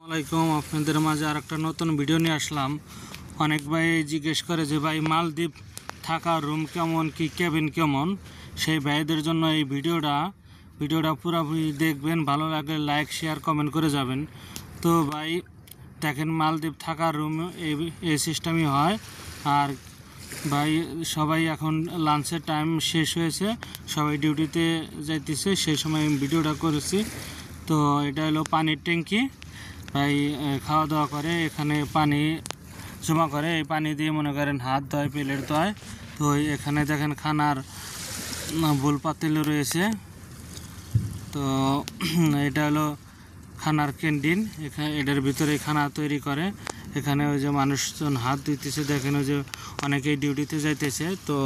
আসসালামাইকুম, আপনাদের মাঝে আর একটা নতুন ভিডিও নিয়ে আসলাম। অনেক ভাই জিজ্ঞেস করে যে ভাই মালদ্বীপ থাকা রুম কেমন, কি কেবিন কেমন। সেই ভাইদের জন্য এই ভিডিওটা পুরোপুরি দেখবেন, ভালো লাগলে লাইক শেয়ার কমেন্ট করে যাবেন। তো ভাই দেখেন, মালদ্বীপ থাকা রুম এই সিস্টেমই হয়। আর ভাই সবাই এখন লাঞ্চের টাইম শেষ হয়েছে, সবাই ডিউটিতে যাইতেছে, সেই সময় আমি ভিডিওটা করেছি। তো এটা হলো পানির ট্যাঙ্কি। ভাই খাওয়া দাওয়া করে, এখানে পানি জমা করে, এই পানি দিয়ে মনে করেন হাত ধোয়, প্লেট ধোয়। তো এখানে দেখেন খানার বোল পাতিল রয়েছে। তো এটা হলো খানার ক্যান্টিন, এখানে এটার ভিতরে খানা তৈরি করে। এখানে ওই যে মানুষজন হাত ধুইতেছে, দেখেন ওই যে অনেকেই ডিউটিতে যাইতেছে। তো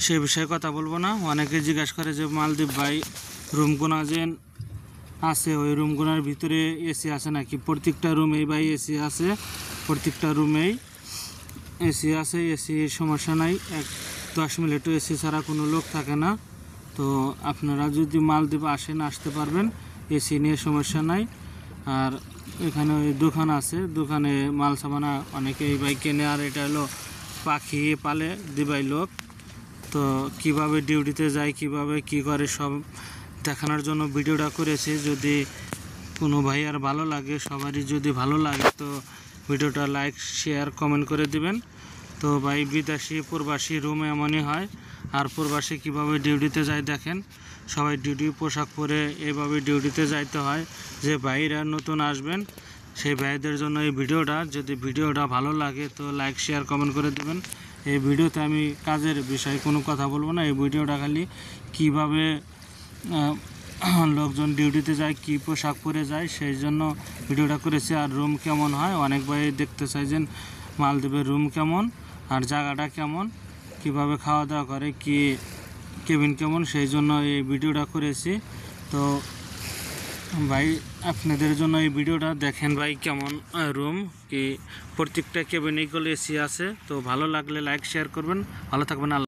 সে বিষয়ে কথা বলবো না। অনেকে জিজ্ঞাসা করে যে মালদ্বীপ ভাই রুমগুনা যে আছে, ওই রুমগুলোর ভিতরে এসি আছে নাকি। প্রত্যেকটা রুমেই ভাই এসি আছে, প্রত্যেকটা রুমেই এসি আছে, এসি সমস্যা নাই। 10 মিনিটও এসি ছাড়া কোনো লোক থাকে না। তো আপনারা যদি মালদ্বীপ আসতে পারবেন, এসি নিয়ে সমস্যা নাই। আর এখানে ওই দোকান আছে, দোকানে মাল সামানা অনেকে এই ভাই কেনে। আর এটা হলো পাখি পালে দিবাই লোক। তো কিভাবে ডিউটিতে যায়, কিভাবে কি করে, সব দেখানোর জন্য ভিডিওটা করেছি। যদি কোনো ভাইয়ার ভালো লাগে, সবারই যদি ভালো লাগে, তো ভিডিওটা লাইক শেয়ার কমেন্ট করে দিবেন। তো ভাই বিদেশি প্রবাসী রুম এমনই হয়। আর প্রবাসী কিভাবে ডিউটিতে যায় দেখেন, সবাই ডিউটি পোশাক পরে এইভাবে ডিউটিতে যাইতে হয়। যে ভাইরা নতুন আসবেন, সেই ভাইদের জন্য এই ভিডিওটা। যদি ভিডিওটা ভালো লাগে তো লাইক শেয়ার কমেন্ট করে দেবেন। এই ভিডিওতে আমি কাজের বিষয়ে কোনো কথা বলবো না। এই ভিডিওটা খালি কীভাবে লোকজন ডিউটিতে যায়, কি পোশাক পরে যায়, সেই জন্য ভিডিওটা করেছি। আর রুম কেমন হয়, অনেক ভাই দেখতে চাইছেন মালদ্বীপের রুম কেমন আর জায়গাটা কেমন, কিভাবে খাওয়া দাওয়া করে, কি কেবিন কেমন, সেই জন্য এই ভিডিওটা করেছি। তো ভাই আপনাদের জন্য এই ভিডিওটা দেখেন ভাই কেমন রুম, কি প্রত্যেকটা কেবিনেই এসি আছে। তো ভালো লাগলে লাইক শেয়ার করবেন, ভালো থাকবেন।